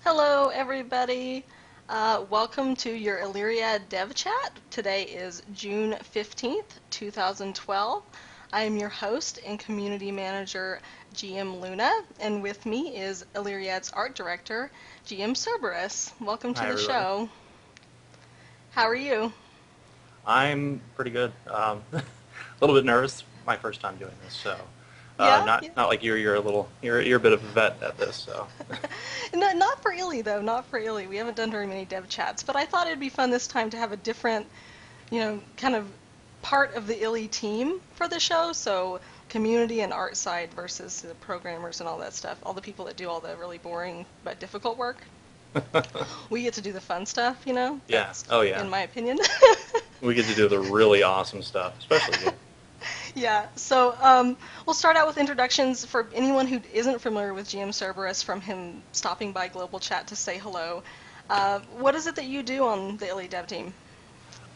Hello, everybody. Welcome to your Illyriad Dev Chat. Today is June 15th, 2012. I am your host and community manager, GM Luna, and with me is Illyriad's art director, GM Cerberus. Welcome to Hi, the everybody. show. How are you? I'm pretty good. A little bit nervous. My first time doing this, so Yeah? not like you're a little you're a bit of a vet at this. So No, not for Illy, though. Not for Illy. We haven't done very many dev chats, but I thought it'd be fun this time to have a different, kind of part of the Illy team for the show. So community and art side versus the programmers and all that stuff. All the people that do all the really boring but difficult work. We get to do the fun stuff, yeah. That's, Oh yeah. in my opinion. We get to do the really awesome stuff, especially you. Yeah, so we'll start out with introductions for anyone who isn't familiar with GM Cerberus from him stopping by Global Chat to say hello. What is it that you do on the Illy dev team?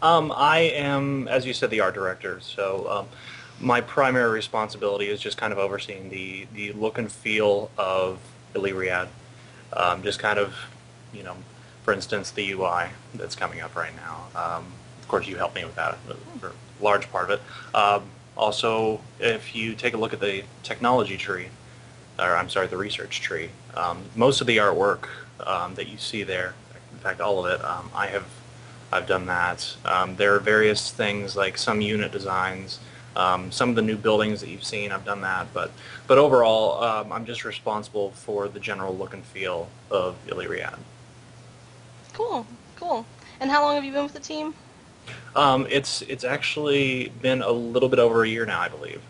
I am, as you said, the art director. So my primary responsibility is just kind of overseeing the look and feel of Illyriad. Just kind of, you know, for instance, the UI that's coming up right now. Of course, you help me with that for a large part of it. Also, if you take a look at the technology tree, or I'm sorry, the research tree, most of the artwork that you see there, in fact, all of it, I've done that. There are various things like some unit designs, some of the new buildings that you've seen. I've done that, but overall, I'm just responsible for the general look and feel of Illyriad. Cool, cool. And how long have you been with the team? It's actually been a little bit over a year now, I believe.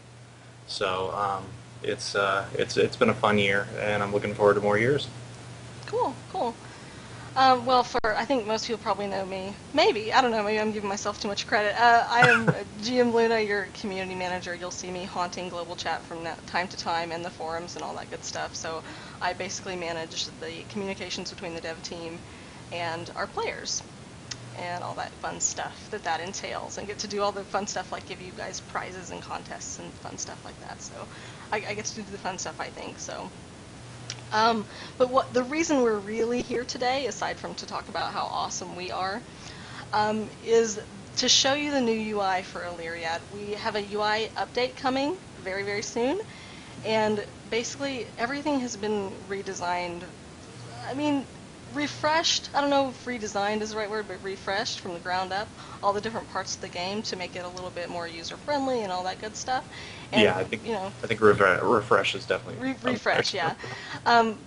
So it's been a fun year, and I'm looking forward to more years. Cool, cool. Well, I think most people probably know me. Maybe, I don't know, maybe I'm giving myself too much credit. I am GM Luna, your community manager. You'll see me haunting Global Chat from time to time and the forums and all that good stuff. So I basically manage the communications between the dev team and our players and all that fun stuff that entails, and get to do all the fun stuff like give you guys prizes and contests and fun stuff like that. So I get to do the fun stuff, I think. So but what the reason we're really here today, aside from to talk about how awesome we are, is to show you the new UI for Illyriad. We have a UI update coming very, very soon, and basically everything has been redesigned. I mean, refreshed. I don't know if redesigned is the right word, but refreshed from the ground up. All the different parts of the game to make it a little bit more user friendly and all that good stuff. And Yeah, I think you know, I think refresh is definitely refresh, yeah.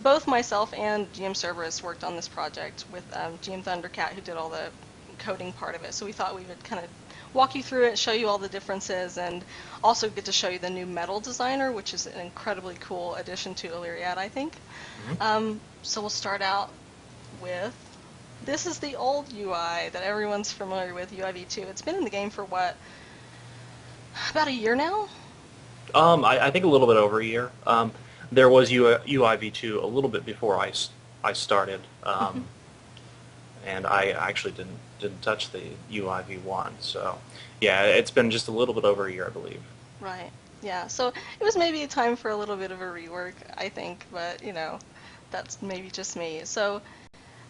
Both myself and GM Cerberus worked on this project with GM Thundercat, who did all the coding part of it. So we thought we would kind of walk you through it, show you all the differences, and also get to show you the new metal designer, which is an incredibly cool addition to Illyriad, I think. Mhm. So we'll start out with, this is the old UI that everyone's familiar with, UIv3. It's been in the game for what, about a year now? I think a little bit over a year. There was UIv2 a little bit before I started, and I actually didn't touch the UIv1. So yeah, it's been just a little bit over a year, I believe. Right. Yeah. So it was maybe a time for a little bit of a rework, I think, but that's maybe just me. So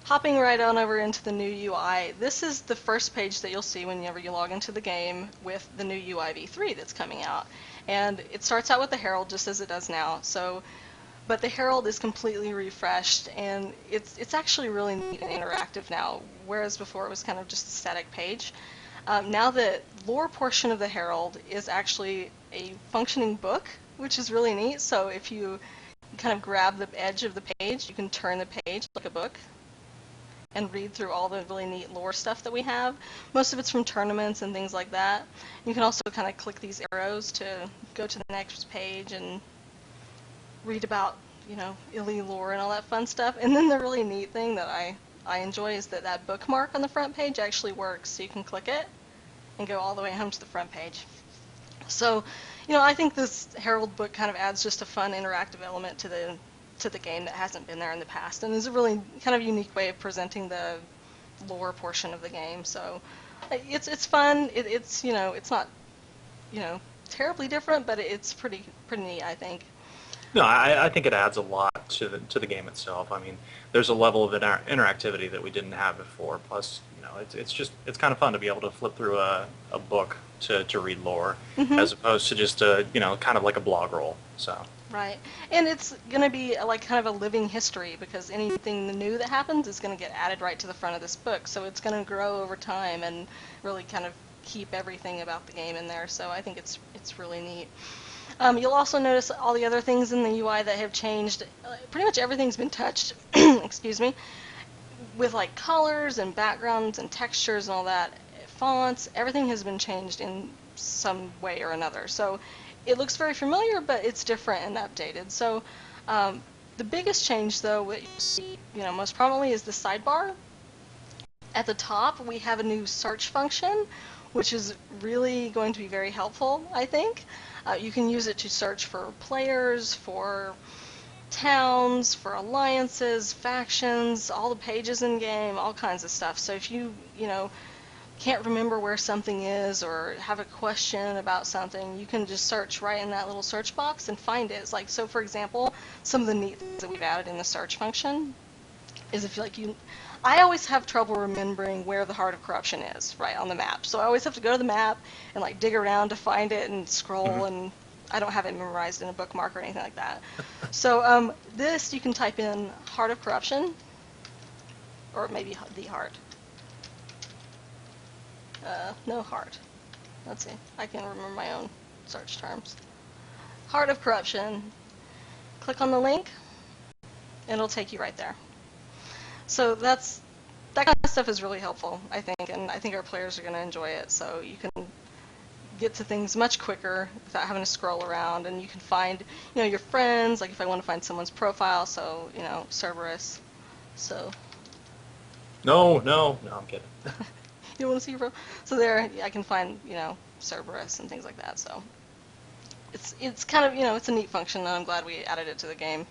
hopping right on over into the new UI, this is the first page that you'll see whenever you log into the game with the new UIv3 that's coming out. And it starts out with the Herald just as it does now. But the Herald is completely refreshed, and it's actually really neat and interactive now, whereas before it was kind of just a static page. Now the lore portion of the Herald is actually a functioning book, which is really neat. So if you kind of grab the edge of the page, you can turn the page like a book and read through all the really neat lore stuff that we have. Most of it's from tournaments and things like that. You can also kind of click these arrows to go to the next page and read about, Illy lore and all that fun stuff. And then the really neat thing that I enjoy is that bookmark on the front page actually works. So you can click it and go all the way home to the front page. So, I think this Herald book kind of adds just a fun interactive element to the game that hasn't been there in the past, and is a really kind of unique way of presenting the lore portion of the game. So, it's fun. It's not terribly different, but it's pretty neat, I think. No, I think it adds a lot to the game itself. I mean, there's a level of interactivity that we didn't have before. Plus, it's kind of fun to be able to flip through a book to read lore, Hmm. as opposed to just a kind of like a blog roll. So. Right. And it's going to be like kind of a living history because anything new that happens is going to get added right to the front of this book. So it's going to grow over time and really kind of keep everything about the game in there. So I think it's really neat. You'll also notice all the other things in the UI that have changed. Pretty much everything's been touched, excuse me, with like colors and backgrounds and textures and all that. Fonts, everything has been changed in some way or another. So it looks very familiar, but it's different and updated. So the biggest change, though, what you see, most prominently is the sidebar. At the top, we have a new search function, which is really going to be very helpful, I think. You can use it to search for players, for towns, for alliances, factions, all the pages in game, all kinds of stuff. So if you can't remember where something is or have a question about something, you can just search right in that little search box and find it. It's like, so for example, some of the neat things that we've added in the search function is if I always have trouble remembering where the Heart of Corruption is, right, on the map. So I always have to go to the map and like dig around to find it and scroll, Mhm. and I don't have it memorized in a bookmark or anything like that. So this, you can type in Heart of Corruption, or maybe the Heart. No Heart. Let's see. I can remember my own search terms. Heart of Corruption. Click on the link, and it'll take you right there. So that kind of stuff is really helpful, I think, and I think our players are going to enjoy it. So you can get to things much quicker without having to scroll around, and you can find, your friends. Like if I want to find someone's profile, so Cerberus. So No, I'm kidding. you want to see your profile? So there, I can find Cerberus and things like that. So it's kind of it's a neat function, and I'm glad we added it to the game.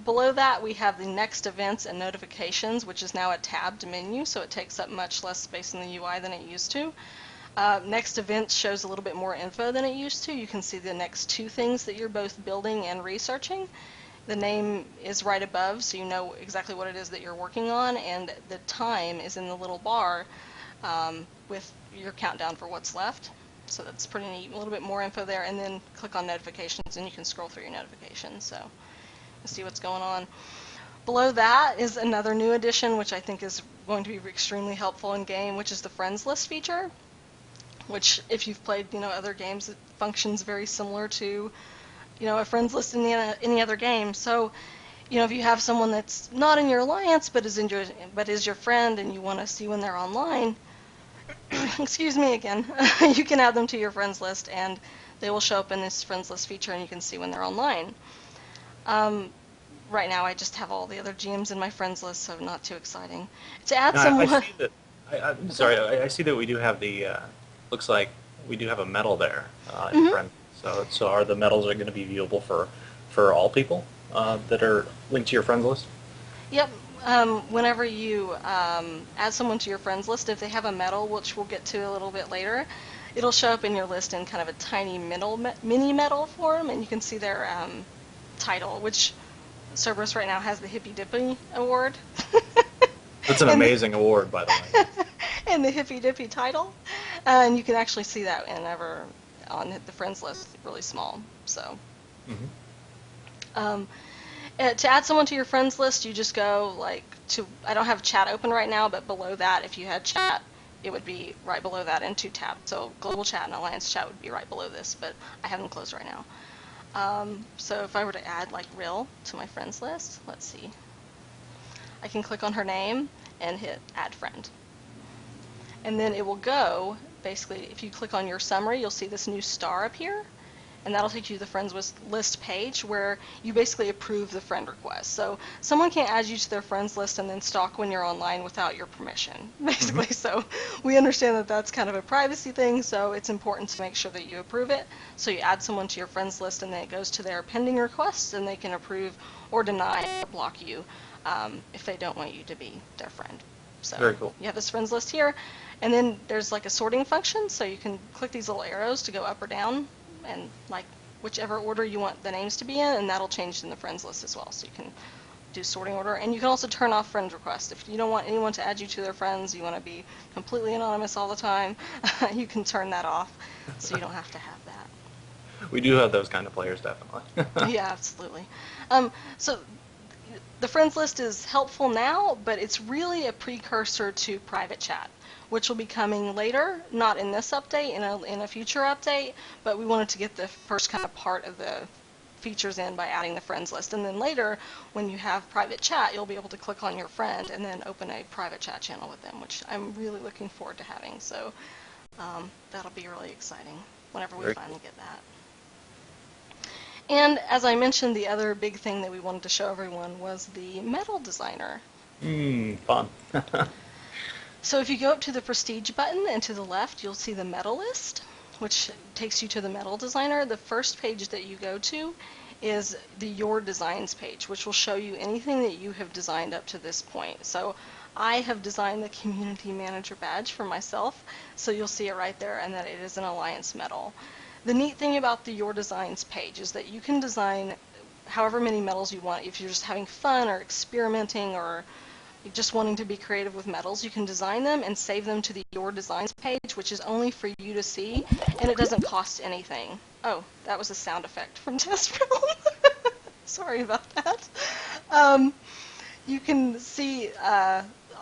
Below that, we have the next events and notifications, which is now a tabbed menu, so it takes up much less space in the UI than it used to. Next events shows a little bit more info than it used to. You can see the next two things that you're both building and researching. The name is right above, so you know exactly what it is that you're working on, and the time is in the little bar with your countdown for what's left. So that's pretty neat. A little bit more info there, and then click on notifications, and you can scroll through your notifications. So you'll see what's going on. Below that is another new addition, which I think is going to be extremely helpful in game, which is the friends list feature. Which, if you've played, other games, it functions very similar to, a friends list in any other game. So, if you have someone that's not in your alliance but is your friend, and you want to see when they're online, excuse me again, you can add them to your friends list, and they will show up in this friends list feature, and you can see when they're online. Right now, I just have all the other GMs in my friends list, so not too exciting. To add Now, I someone, see that. go Sorry, ahead. I see that we do have the. Looks like we do have a medal there in Hmm. front. So are the medals are going to be viewable for all people that are linked to your friends list? Yep. Whenever you add someone to your friends list, if they have a medal, which we'll get to a little bit later, it'll show up in your list in kind of a tiny mini medal form, and you can see their title, which Cerberus right now has the Hippy Dippy Award. That's an and the, amazing award, by the way. and the Hippy Dippy title. And you can actually see that whenever on the friends list, really small. So. Hmm. Um, to add someone to your friends list, you just go I don't have chat open right now, but below that, if you had chat, it would be right below that in two tabs. So global chat and alliance chat would be right below this, but I have them closed right now. So if I were to add Rill to my friends list, let's see. I can click on her name and hit add friend. And then it will go, basically, if you click on your summary, you'll see this new star appear. And that'll take you to the friends list page where you basically approve the friend request. So someone can't add you to their friends list and then stalk when you're online without your permission, Hmm. basically. So we understand that that's kind of a privacy thing, so it's important to make sure that you approve it. So you add someone to your friends list, and then it goes to their pending requests, and they can approve or deny or block you if they don't want you to be their friend. So Very cool. you have this friends list here, and then there's a sorting function, so you can click these little arrows to go up or down, and whichever order you want the names to be in, and that'll change in the friends list as well. So you can do sorting order, and you can also turn off friend requests. If you don't want anyone to add you to their friends, you want to be completely anonymous all the time, you can turn that off, so you don't have to have that. We do have those kind of players, definitely. Yeah, absolutely. So the friends list is helpful now, but it's really a precursor to private chat, which will be coming later, not in this update, in a future update, but we wanted to get the first kind of part of the features in by adding the friends list. And then later, when you have private chat, you'll be able to click on your friend and then open a private chat channel with them, which I'm really looking forward to having. So that'll be really exciting whenever we Very finally cool. get that. And as I mentioned, the other big thing that we wanted to show everyone was the medal designer. Fun. So if you go up to the prestige button and to the left, you'll see the medal list, which takes you to the medal designer. The first page that you go to is the Your Designs page, which will show you anything that you have designed up to this point. So I have designed the community manager badge for myself, so you'll see it right there, and that it is an Alliance medal. The neat thing about the Your Designs page is that you can design however many medals you want. If you're just having fun or experimenting or just wanting to be creative with medals, you can design them and save them to the Your Designs page, which is only for you to see, and it doesn't cost anything. Oh, that was a sound effect from Test Film. Sorry about that. You can see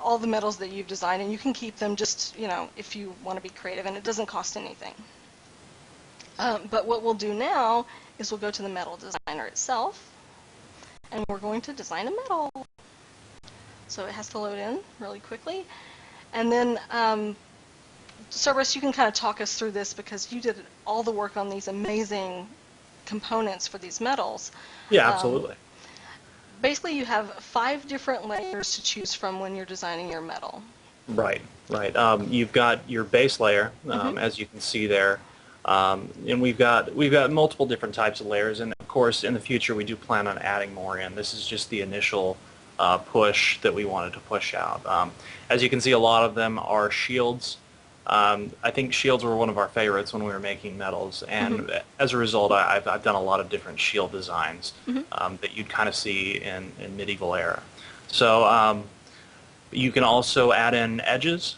all the medals that you've designed, and you can keep them just, if you want to be creative, and it doesn't cost anything. But what we'll do now is we'll go to the medal designer itself, and we're going to design a medal. So it has to load in really quickly. And then, Cerberus, you can kind of talk us through this because you did all the work on these amazing components for these medals. Yeah, Um, absolutely. Basically, you have 5 different layers to choose from when you're designing your medal. Right, right. You've got your base layer, Mm-hmm. as you can see there, and we've got multiple different types of layers. And of course, in the future, we do plan on adding more in. This is just the initial push that we wanted to push out. As you can see, a lot of them are shields. I think shields were one of our favorites when we were making medals, Mm-hmm. and as a result, I've done a lot of different shield designs Mm-hmm. that you'd kind of see in medieval era. So. You can also add in edges.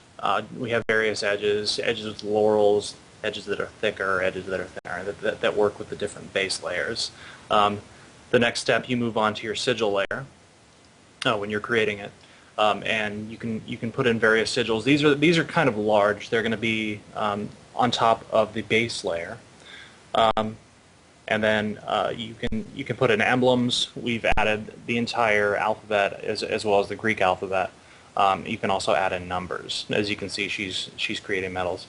We have various edges with laurels, edges that are thicker, edges that are thinner, that work with the different base layers. The next step, you move on to your sigil layer when you're creating it, and you can put in various sigils. These are kind of large. They're going to be on top of the base layer. And then you can put in emblems. We've added the entire alphabet as well as the Greek alphabet. You can also add in numbers. As you can see, she's creating medals.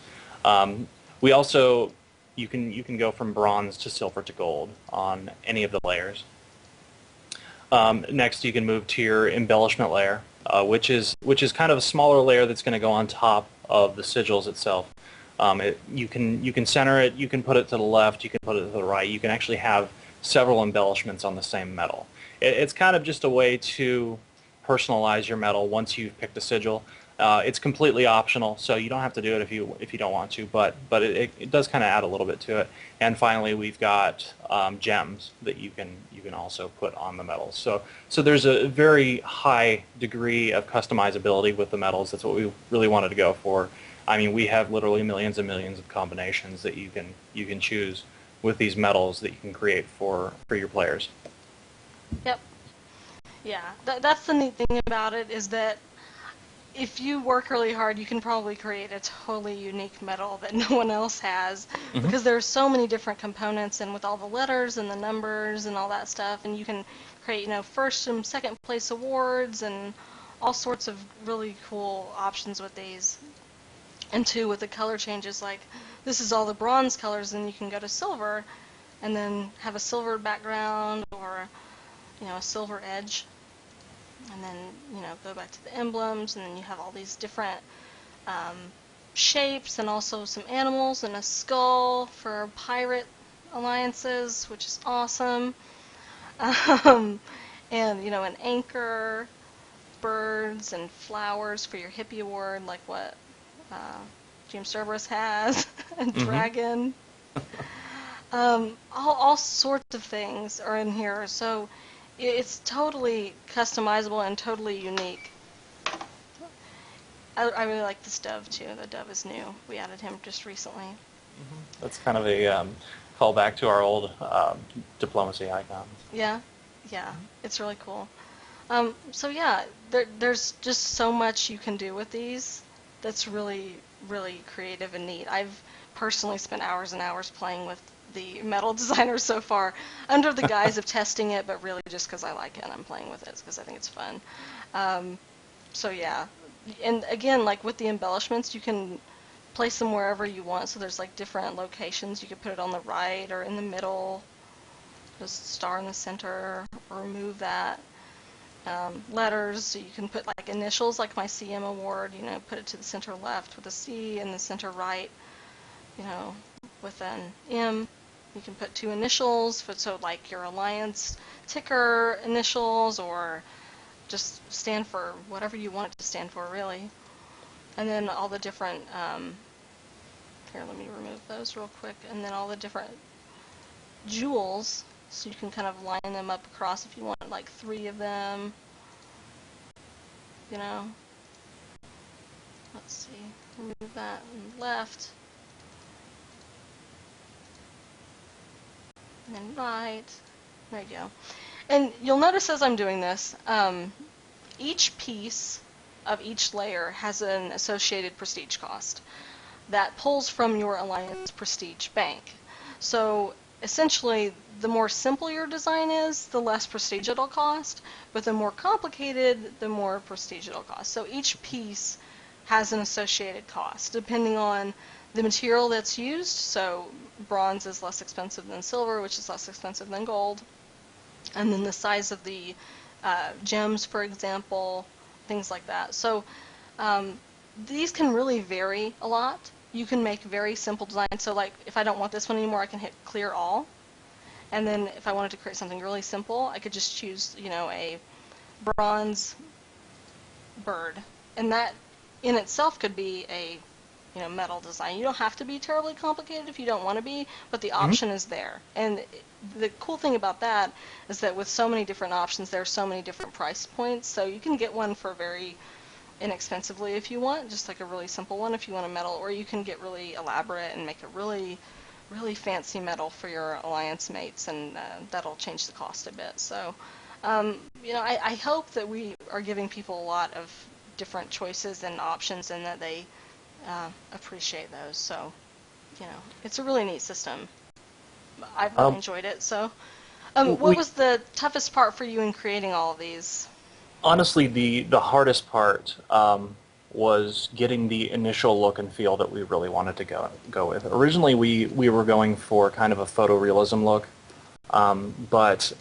We also you can go from bronze to silver to gold on any of the layers. Next, you can move to your embellishment layer, which is kind of a smaller layer that's going to go on top of the sigils itself. You can center it, you can put it to the left, you can put it to the right. You can actually have several embellishments on the same medal. It's kind of just a way to personalize your medal once you've picked a sigil. It's completely optional, so you don't have to do it if you don't want to, but it does kind of add a little bit to it. And finally, we've got gems that you can also put on the medals. So there's a very high degree of customizability with the medals. That's what we really wanted to go for. I mean, we have literally millions and millions of combinations that you can choose with these medals that you can create for your players. Yep. Yeah. That's the neat thing about it is that if you work really hard, you can probably create a totally unique medal that no one else has Mm-hmm. because there's so many different components and with all the letters and the numbers and all that stuff, and you can create, first and second place awards and all sorts of really cool options with these. And two, with the color changes, like this is all the bronze colors, and you can go to silver and then have a silver background or, a silver edge. And then, go back to the emblems, and then you have all these different um, shapes and also some animals and a skull for pirate alliances, which is awesome. Um, and, an anchor, birds, and flowers for your hippie award, like what James Cerberus has, and Mm-hmm. dragon. All sorts of things are in here, so it's totally customizable and totally unique. I really like this dove too. The dove is new. We added him just recently. That's kind of a callback to our old diplomacy icons. Yeah, yeah, it's really cool. So yeah, there's just so much you can do with these that's really, really creative and neat. I've personally spent hours and hours playing with the metal designer so far under the guise of testing it, but really just because I like it and I'm playing with it because I think it's fun. Um, so yeah, and again, like with the embellishments, you can place them wherever you want. So there's like different locations. You could put it on the right or in the middle, just star in the center, or remove that. Letters, so you can put like initials, like my CM award, put it to the center left with a C and the center right, you know, with an M. You can put two initials, so like your alliance ticker initials, or just stand for whatever you want it to stand for, really. And then all the different, here, let me remove those real quick, and then all the different jewels, so you can kind of line them up across if you want like 3 of them, you know. Let's see, remove that and left, and then right, there you go. And you'll notice as I'm doing this, each piece of each layer has an associated prestige cost that pulls from your Alliance prestige bank. So essentially, the more simple your design is, the less prestige it'll cost, but the more complicated, the more prestige it'll cost. So each piece has an associated cost, depending on the material that's used. So bronze is less expensive than silver, which is less expensive than gold. And then the size of the gems, for example, things like that. So these can really vary a lot. You can make very simple designs. So like if I don't want this one anymore, I can hit clear all. And then if I wanted to create something really simple, I could just choose, a bronze bird. And that in itself could be a, metal design. You don't have to be terribly complicated if you don't want to be, but the option is there. And the cool thing about that is that with so many different options, there are so many different price points. So you can get one for very inexpensively if you want, just like a really simple one if you want a metal, or you can get really elaborate and make a really, really fancy metal for your alliance mates, and that'll change the cost a bit. So, I hope that we are giving people a lot of different choices and options, and that they appreciate those. So, it's a really neat system. I've really enjoyed it. So, what was the toughest part for you in creating all of these? Honestly, the hardest part was getting the initial look and feel that we really wanted to go with. Originally, we were going for kind of a photorealism look, but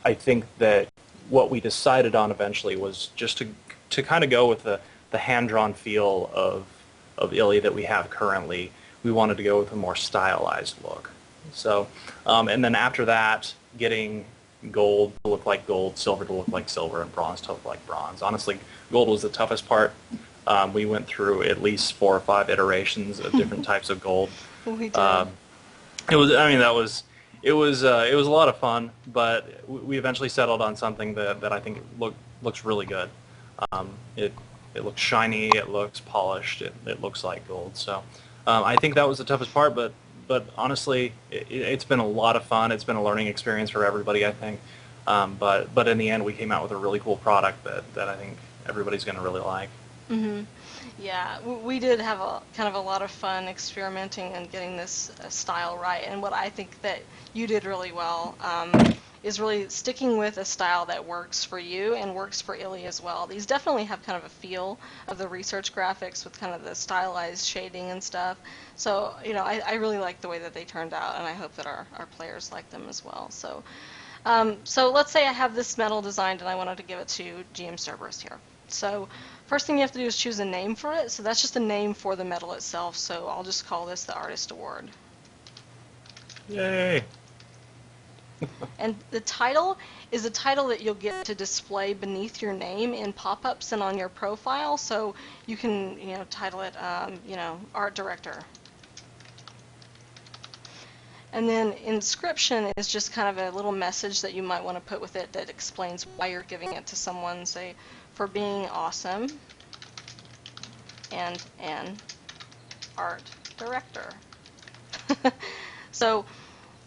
I think that what we decided on eventually was just to kind of go with the hand-drawn feel of Illy that we have currently. We wanted to go with a more stylized look. So, and then after that, getting gold to look like gold, silver to look like silver, and bronze to look like bronze. Honestly, gold was the toughest part. We went through at least 4 or 5 iterations of different types of gold. We did. It was, I mean, it was a lot of fun, but we eventually settled on something that I think looks really good. It looks shiny, it looks polished, it looks like gold. So I think that was the toughest part, but honestly, it's been a lot of fun. It's been a learning experience for everybody, I think. But in the end, we came out with a really cool product that I think everybody's going to really like. Mm-hmm. Yeah, we did have kind of a lot of fun experimenting and getting this style right. And what I think that you did really well is really sticking with a style that works for you and works for Illy as well. These definitely have kind of a feel of the research graphics with kind of the stylized shading and stuff. So, I really like the way that they turned out, and I hope that our players like them as well. So, so let's say I have this metal designed and I wanted to give it to GM Cerberus here. So first thing you have to do is choose a name for it. So that's just a name for the metal itself. So I'll just call this the Artist Award. Yay! And the title is a title that you'll get to display beneath your name in pop-ups and on your profile. So you can, title it, Art Director. And then inscription is just kind of a little message that you might want to put with it that explains why you're giving it to someone, say, for being awesome and an art director. So,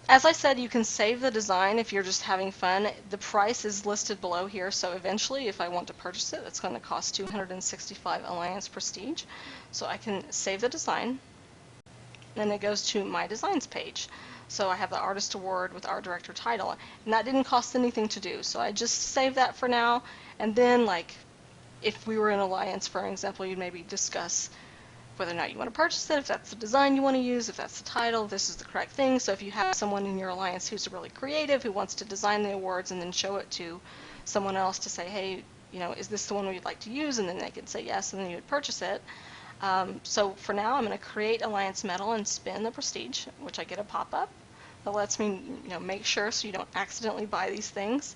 as I said, you can save the design if you're just having fun. The price is listed below here, so eventually if I want to purchase it, it's going to cost 265 Alliance Prestige. So I can save the design, then it goes to my designs page. So I have the artist award with art director title, and that didn't cost anything to do. So I just save that for now, and then like if we were in Alliance, for example, you'd maybe discuss whether or not you want to purchase it, if that's the design you want to use, if that's the title, if this is the correct thing. So if you have someone in your Alliance who's really creative, who wants to design the awards and then show it to someone else to say, hey, you know, is this the one we'd like to use? And then they could say yes, and then you would purchase it. So for now, I'm going to create Alliance Medal and spin the Prestige, which I get a pop-up that lets me, you know, make sure so you don't accidentally buy these things.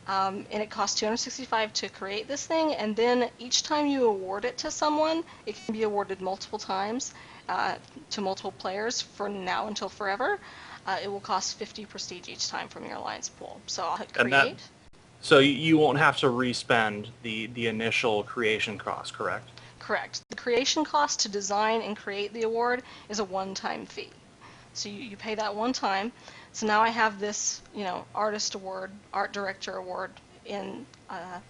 And it costs 265 to create this thing, and then each time you award it to someone, it can be awarded multiple times to multiple players for now until forever. It will cost 50 prestige each time from your Alliance pool. So I'll hit create. So you won't have to respend the initial creation cost, correct? Correct. The creation cost to design and create the award is a one-time fee. So you pay that one time. So now I have this, you know, artist award, art director award in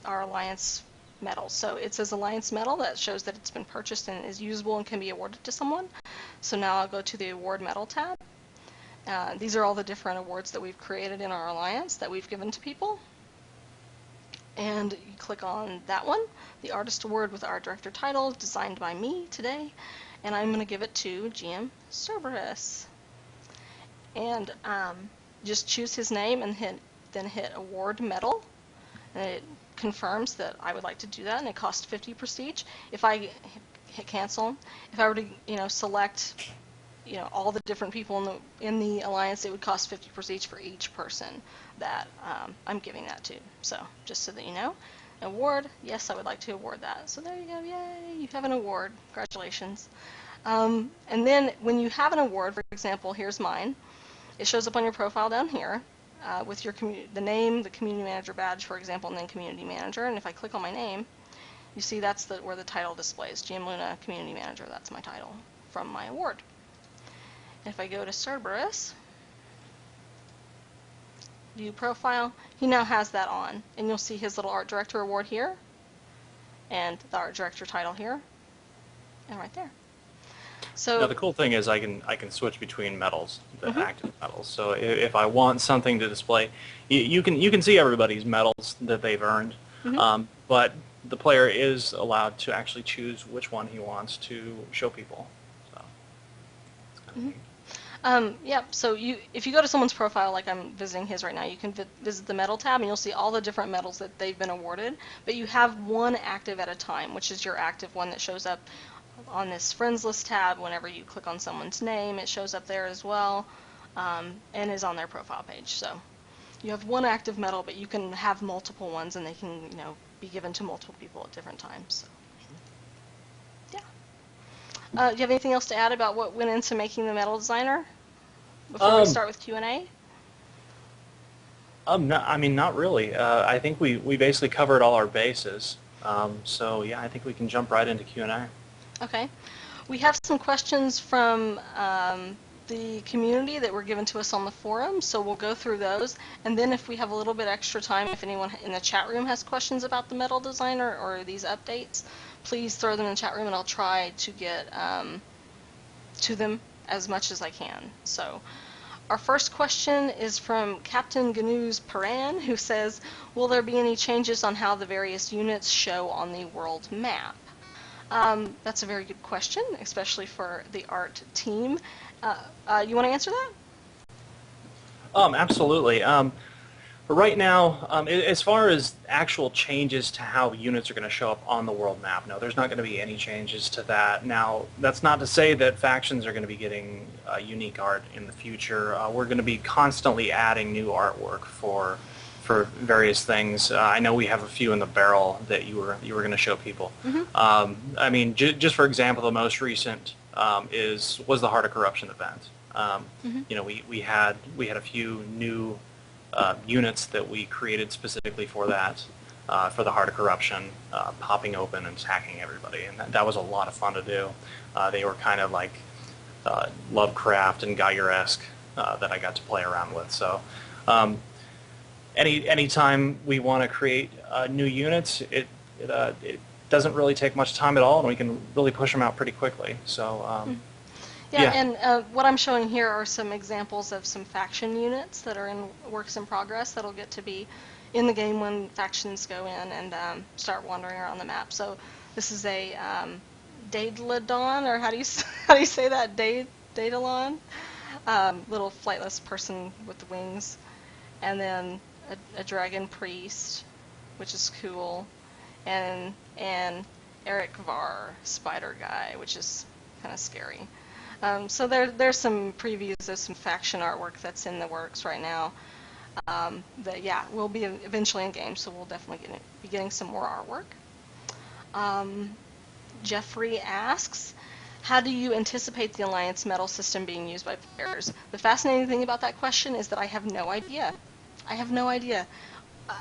our Alliance medal. So it says Alliance medal. That shows that it's been purchased and is usable and can be awarded to someone. So now I'll go to the award medal tab. These are all the different awards that we've created in our Alliance that we've given to people. And you click on that one, the artist award with art director title, designed by me today. And I'm going to give it to GM Cerberus. And just choose his name and then hit award medal, and it confirms that I would like to do that, and it costs 50 prestige. If I hit cancel, if I were to, you know, select, you know, all the different people in the Alliance, it would cost 50 prestige for each person that I'm giving that to. So just so that you know, award, yes, I would like to award that. So there you go, yay, you have an award, congratulations. And then when you have an award, for example, here's mine. It shows up on your profile down here with your the name, the community manager badge, for example, and then community manager. And if I click on my name, you see that's where the title displays. GM Luna Community Manager, that's my title from my award. And if I go to Cerberus, view profile, he now has that on. And you'll see his little art director award here, and the art director title here, and right there. So now the cool thing is I can switch between medals, the active medals. So if I want something to display, you can see everybody's medals that they've earned, but the player is allowed to actually choose which one he wants to show people. So it's kind of neat. Yeah, so if you go to someone's profile, like I'm visiting his right now, you can visit the medal tab, and you'll see all the different medals that they've been awarded, but you have one active at a time, which is your active one that shows up on this friends list tab. Whenever you click on someone's name, it shows up there as well, and is on their profile page. So you have one active medal, but you can have multiple ones, and they can, you know, be given to multiple people at different times. So, yeah. Do you have anything else to add about what went into making the medal designer before we start with Q&A? No, I mean, not really. I think we basically covered all our bases. So yeah, I think we can jump right into Q&A. Okay. We have some questions from the community that were given to us on the forum, so we'll go through those. And then if we have a little bit extra time, if anyone in the chat room has questions about the medal designer or these updates, please throw them in the chat room, and I'll try to get to them as much as I can. So our first question is from Captain Gnu's Paran, who says, will there be any changes on how the various units show on the world map? That's a very good question, especially for the art team. You want to answer that? Absolutely. Right now, as far as actual changes to how units are going to show up on the world map, no, there's not going to be any changes to that. Now, that's not to say that factions are going to be getting unique art in the future. We're going to be constantly adding new artwork for various things. I know we have a few in the barrel that you were going to show people. I mean, just for example, the most recent was the Heart of Corruption event. Hmm. We had a few new units that we created specifically for that, for the Heart of Corruption, popping open and attacking everybody, and that was a lot of fun to do. They were kind of like Lovecraft and Geiger-esque that I got to play around with. So anytime we want to create new units, it doesn't really take much time at all, and we can really push them out pretty quickly. So Yeah, yeah. and what I'm showing here are some examples of some faction units that are in works in progress that'll get to be in the game when factions go in and start wandering around the map. So this is a Daedalon, or how do you how do you say that? Daedalon, little flightless person with wings, and then a dragon priest, which is cool, and Eric Var, spider guy, which is kind of scary. So there's some previews of some faction artwork that's in the works right now. That yeah will be eventually in game, so we'll definitely be getting some more artwork. Um, Jeffrey asks, how do you anticipate the Alliance medal system being used by players? The fascinating thing about that question is that I have no idea. I have no idea.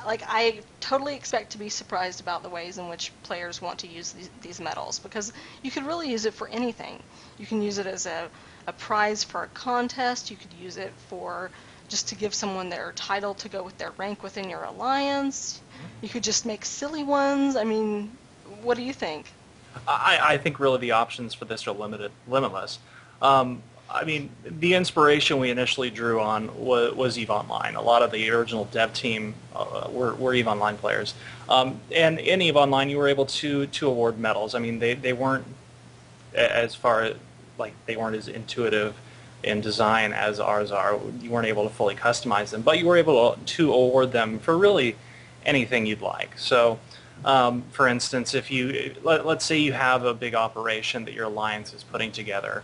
Like, I totally expect to be surprised about the ways in which players want to use these medals, because you could really use it for anything. You can use it as a prize for a contest. You could use it for just to give someone their title to go with their rank within your alliance. You could just make silly ones. I mean, what do you think? I think really the options for this are limitless. I mean, the inspiration we initially drew on was EVE Online. A lot of the original dev team were EVE Online players. And in EVE Online, you were able to award medals. I mean, they weren't as far, like, they weren't as intuitive in design as ours are. You weren't able to fully customize them, but you were able to award them for really anything you'd like. So, for instance, if let's say you have a big operation that your alliance is putting together,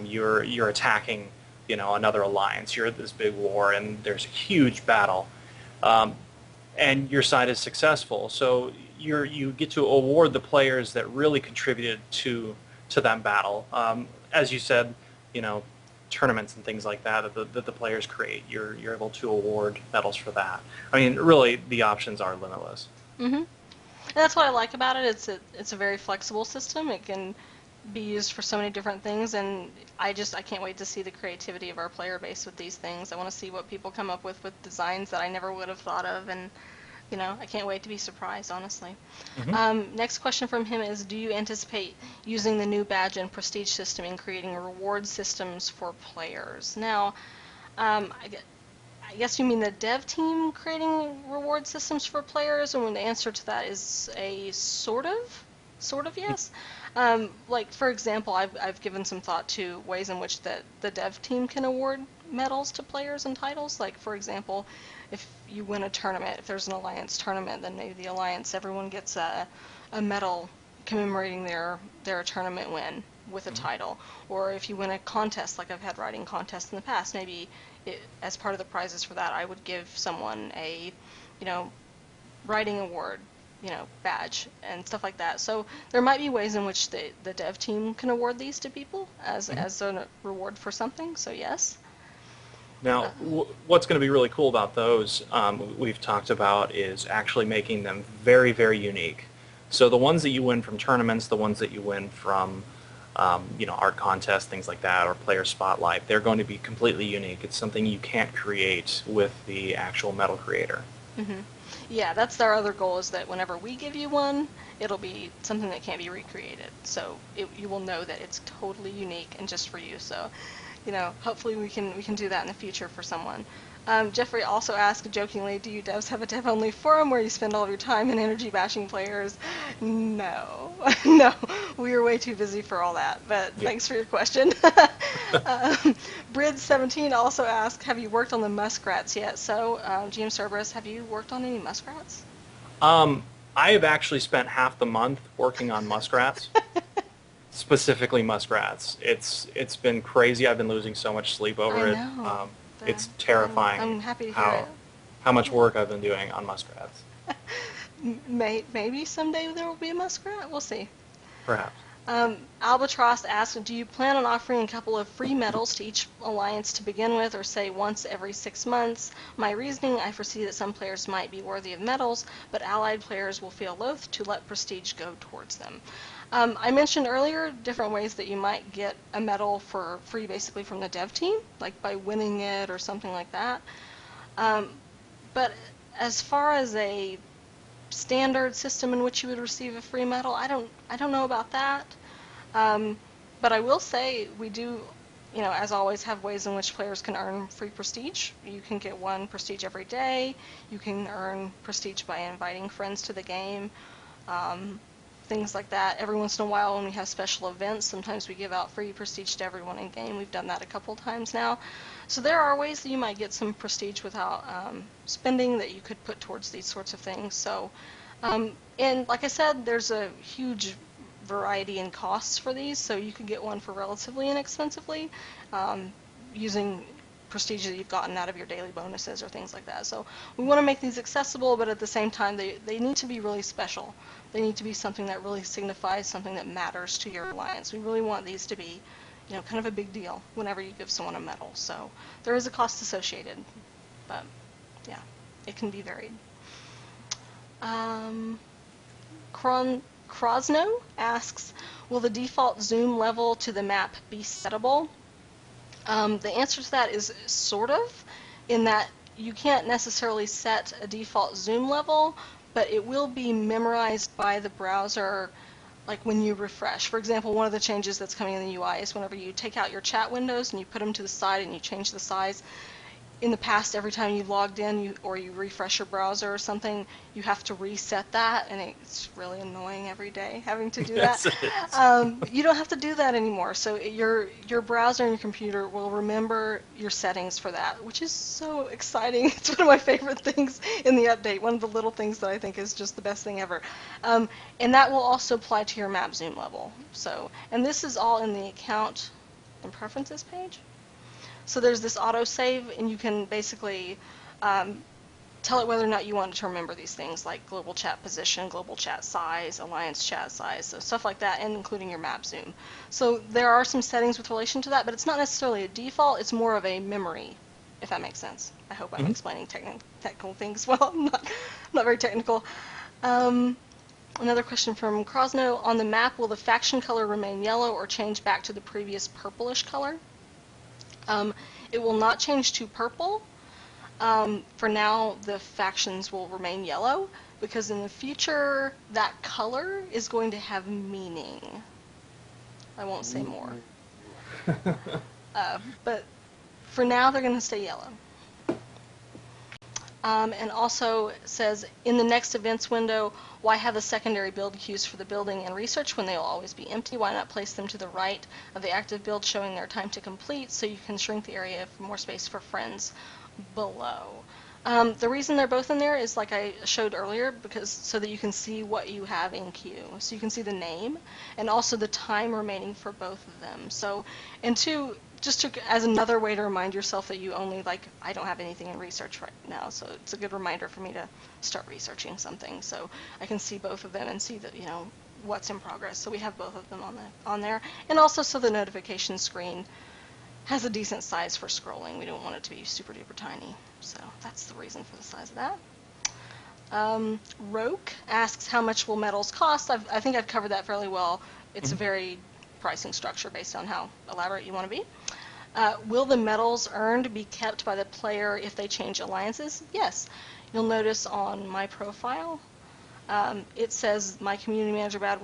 you're attacking, another alliance. You're at this big war, and there's a huge battle, and your side is successful. So you get to award the players that really contributed to that battle. As you said, tournaments and things like that that the players create. You're able to award medals for that. I mean, really, the options are limitless. Mm-hmm. And that's what I like about it. It's a very flexible system. It can be used for so many different things, and I can't wait to see the creativity of our player base with these things. I want to see what people come up with designs that I never would have thought of, and I can't wait to be surprised, honestly. Hmm. Next question from him is, do you anticipate using the new badge and prestige system in creating reward systems for players? Now, I guess you mean the dev team creating reward systems for players, and the answer to that is a sort of yes. Like, for example, I've given some thought to ways in which the dev team can award medals to players and titles. Like, for example, if you win a tournament, if there's an alliance tournament, then maybe the alliance, everyone gets a medal commemorating their tournament win with a title. Or if you win a contest, like I've had writing contests in the past, maybe as part of the prizes for that, I would give someone a, writing award, badge and stuff like that. So there might be ways in which the dev team can award these to people as a reward for something. So yes. Now, what's going to be really cool about those we've talked about is actually making them very, very unique. So the ones that you win from tournaments, the ones that you win from art contests, things like that, or player spotlight, they're going to be completely unique. It's something you can't create with the actual medal creator. Hmm. Yeah, that's our other goal, is that whenever we give you one, it'll be something that can't be recreated. So you will know that it's totally unique and just for you. So, hopefully we can do that in the future for someone. Jeffrey also asked jokingly, do you devs have a dev-only forum where you spend all of your time and energy bashing players? No. No, we are way too busy for all that, but Yeah. thanks for your question. Brid17 also asked, have you worked on the muskrats yet? So, GM Cerberus, have you worked on any muskrats? I have actually spent half the month working on muskrats, specifically muskrats. It's been crazy. I've been losing so much sleep over I it. know. It's I'm terrifying happy to hear how it. how much work I've been doing on muskrats. Maybe someday there will be a muskrat. We'll see. Perhaps. Albatross asked, do you plan on offering a couple of free medals to each alliance to begin with, or say once every 6 months? My reasoning, I foresee that some players might be worthy of medals, but allied players will feel loath to let prestige go towards them. I mentioned earlier different ways that you might get a medal for free basically from the dev team, like by winning it or something like that. But as far as a standard system in which you would receive a free medal, I don't know about that. But I will say we do, as always, have ways in which players can earn free prestige. You can get 1 prestige every day. You can earn prestige by inviting friends to the game. Things like that. Every once in a while when we have special events, sometimes we give out free prestige to everyone in game. We've done that a couple times now. So there are ways that you might get some prestige without spending that you could put towards these sorts of things. So, and like I said, there's a huge variety in costs for these, so you could get one for relatively inexpensively using prestige that you've gotten out of your daily bonuses or things like that. So we want to make these accessible, but at the same time they need to be really special. They need to be something that really signifies something that matters to your alliance. We really want these to be, kind of a big deal whenever you give someone a medal. So there is a cost associated, but yeah, it can be varied. Krosno asks, will the default zoom level to the map be settable? The answer to that is sort of, in that you can't necessarily set a default zoom level, but it will be memorized by the browser like when you refresh. For example, one of the changes that's coming in the UI is whenever you take out your chat windows and you put them to the side and you change the size. In the past, every time you logged in or you refresh your browser or something, you have to reset that, and it's really annoying every day having to do that. Yes, it is. You don't have to do that anymore. So your browser and your computer will remember your settings for that, which is so exciting. It's one of my favorite things in the update. One of the little things that I think is just the best thing ever. And that will also apply to your map zoom level. So, and this is all in the account and preferences page. So there's this autosave, and you can basically tell it whether or not you want it to remember these things, like global chat position, global chat size, alliance chat size, so stuff like that, and including your map zoom. So there are some settings with relation to that, but it's not necessarily a default, it's more of a memory, if that makes sense. I hope I'm explaining technical things well. I'm not very technical. Another question from Krosno. On the map, will the faction color remain yellow or change back to the previous purplish color? It will not change to purple. For now, the factions will remain yellow, because in the future, that color is going to have meaning. I won't say more. But for now, they're going to stay yellow. And also says, in the next events window, why have the secondary build queues for the building and research when they will always be empty? Why not place them to the right of the active build, showing their time to complete, so you can shrink the area for more space for friends below? The reason they're both in there is, like I showed earlier, because so that you can see what you have in queue. So you can see the name and also the time remaining for both of them. So, and two, just as another way to remind yourself that you only, I don't have anything in research right now, so it's a good reminder for me to start researching something. So I can see both of them and see that, what's in progress. So we have both of them on there. And also so the notification screen has a decent size for scrolling. We don't want it to be super duper tiny. So that's the reason for the size of that. Roke asks, how much will medals cost? I think I've covered that fairly well. It's a very pricing structure based on how elaborate you want to be. Will the medals earned be kept by the player if they change alliances? Yes. You'll notice on my profile, it says my community manager badge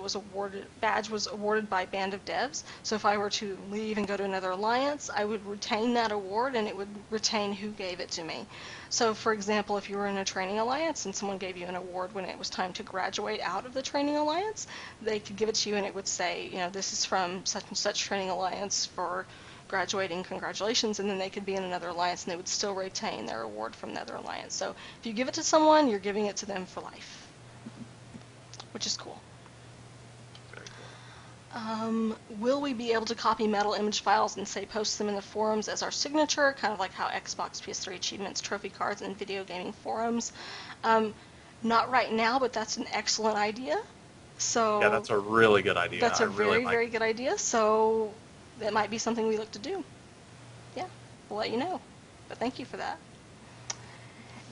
was awarded by Band of Devs. So if I were to leave and go to another alliance, I would retain that award, and it would retain who gave it to me. So for example, if you were in a training alliance and someone gave you an award when it was time to graduate out of the training alliance, they could give it to you and it would say, this is from such and such training alliance for graduating, congratulations, and then they could be in another alliance and they would still retain their award from the other alliance. So if you give it to someone, you're giving it to them for life, which is cool. Will we be able to copy medal image files and say post them in the forums as our signature, kind of like how Xbox, PS3 achievements, trophy cards, and video gaming forums? Not right now, but that's an excellent idea. Yeah, So that's a really good idea. that's I a really very, like. very good idea. So that might be something we look to do. Yeah, we'll let you know. But thank you for that.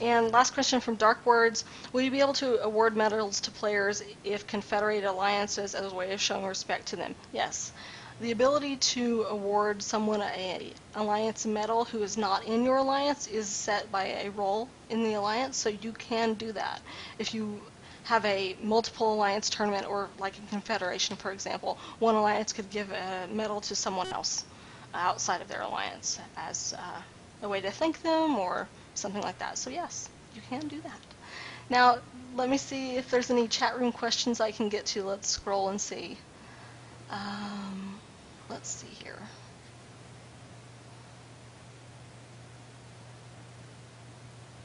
And last question from Dark Words. Will you be able to award medals to players if confederate alliances as a way of showing respect to them? Yes. The ability to award someone a alliance medal who is not in your alliance is set by a role in the alliance, so you can do that. If you have a multiple alliance tournament, or like a confederation, for example, one alliance could give a medal to someone else outside of their alliance as a way to thank them or something like that. So yes, you can do that. Now, let me see if there's any chat room questions I can get to. Let's scroll and see. Um, let's see here.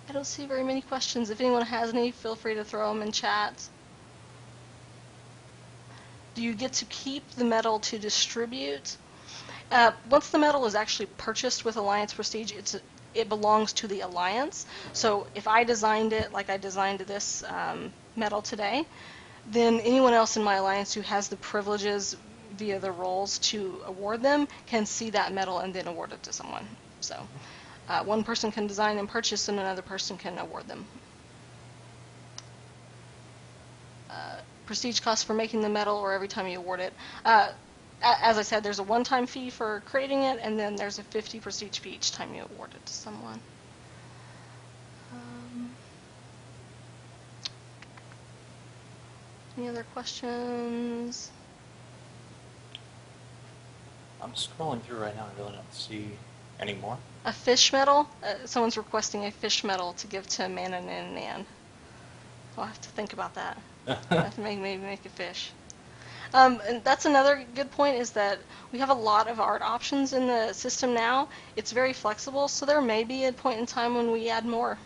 I don't see very many questions. If anyone has any, feel free to throw them in chat. Do you get to keep the medal to distribute? Once the medal is actually purchased with Alliance Prestige, it belongs to the Alliance. So if I designed it like I designed this medal today, then anyone else in my Alliance who has the privileges via the roles to award them can see that medal and then award it to someone. So one person can design and purchase, and another person can award them. Prestige cost for making the medal or every time you award it. As I said, there's a one-time fee for creating it, and then there's a 50 prestige fee each time you award it to someone. Any other questions? I'm scrolling through right now. I really don't see any more. A fish medal? Someone's requesting a fish medal to give to Manon and Nan. I'll have to think about that. I have to maybe make a fish. And that's another good point, is that we have a lot of art options in the system now. It's very flexible, so there may be a point in time when we add more.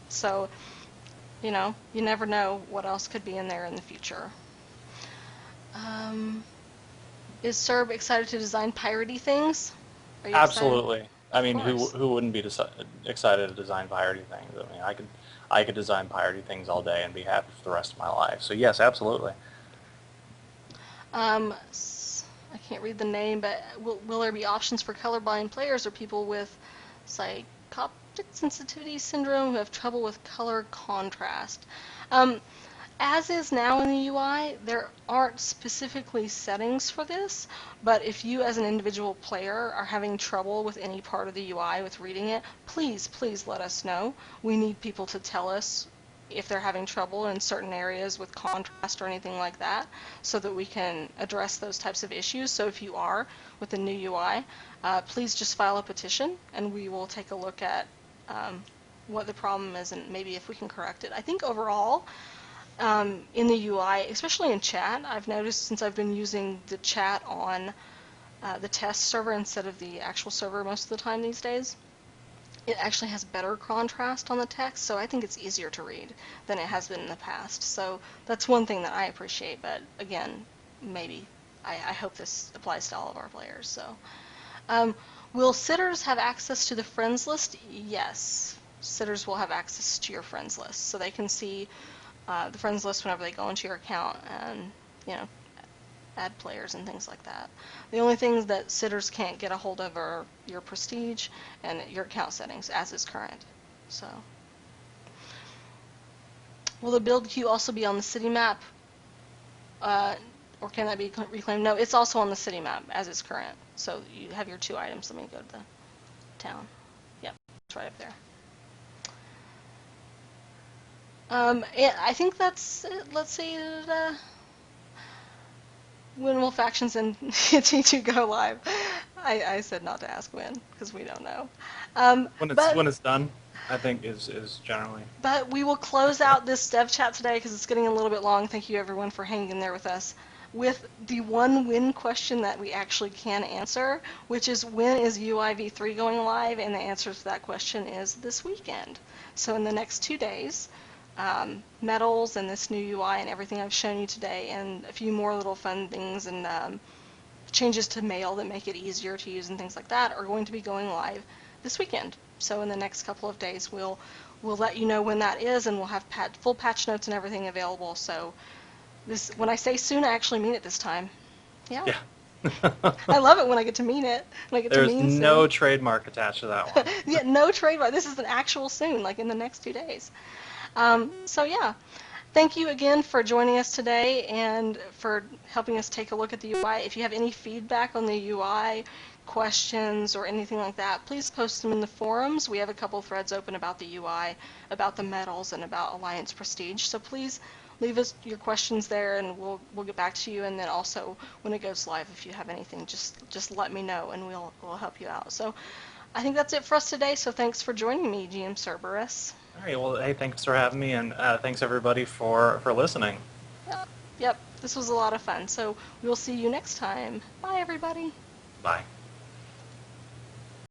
So, you know, you never know what else could be in there in the future. Is Serb excited to design piratey things? Are you Absolutely. I Of mean, course. who wouldn't be excited to design piratey things? I mean, I could design piratey things all day and be happy for the rest of my life. So yes, absolutely. I can't read the name, but will there be options for colorblind players or people with psychoptic sensitivity syndrome who have trouble with color contrast? As is now in the UI, there aren't specifically settings for this, but if you as an individual player are having trouble with any part of the UI with reading it, please, please let us know. We need people to tell us if they're having trouble in certain areas with contrast or anything like that, so that we can address those types of issues. So if you are with the new UI, please just file a petition and we will take a look at what the problem is and maybe if we can correct it. I think overall, in the UI, especially in chat, I've noticed since I've been using the chat on the test server instead of the actual server most of the time these days, it actually has better contrast on the text, so I think it's easier to read than it has been in the past. So that's one thing that I appreciate, but again, maybe. I hope this applies to all of our players. So, will sitters have access to the friends list? Yes. Sitters will have access to your friends list, so they can see the friends list whenever they go into your account and, you know, add players and things like that. The only things that sitters can't get a hold of are your prestige and your account settings, as is current. So, will the build queue also be on the city map, or can that be reclaimed? No, it's also on the city map, as is current. So you have your 2 items. Let me go to the town. Yep, it's right up there. Yeah, I think that's it. Let's see. When will factions in T2 go live? I said not to ask when, because we don't know. When it's done, I think is generally. But we will close out this dev chat today because it's getting a little bit long. Thank you everyone for hanging in there with us. With the one win question that we actually can answer, which is when is UIv3 going live? And the answer to that question is this weekend. So in the next 2 days, medals and this new UI and everything I've shown you today, and a few more little fun things and changes to mail that make it easier to use and things like that are going to be going live this weekend. So in the next couple of days, we'll let you know when that is, and we'll have full patch notes and everything available. So This, when I say soon, I actually mean it this time. Yeah. Yeah. I love it when I get to mean it. When I get to There's mean no soon. trademark attached to that one. Yeah, no trademark. This is an actual soon, like in the next 2 days. So yeah, thank you again for joining us today and for helping us take a look at the UI. If you have any feedback on the UI, questions, or anything like that, please post them in the forums. We have a couple threads open about the UI, about the medals, and about Alliance Prestige. So please leave us your questions there, and we'll get back to you. And then also when it goes live, if you have anything, just let me know, and we'll help you out. So I think that's it for us today. So thanks for joining me, GM Cerberus. All right. Well, hey, thanks for having me, and thanks everybody for listening. Yep, this was a lot of fun. So we will see you next time. Bye, everybody. Bye.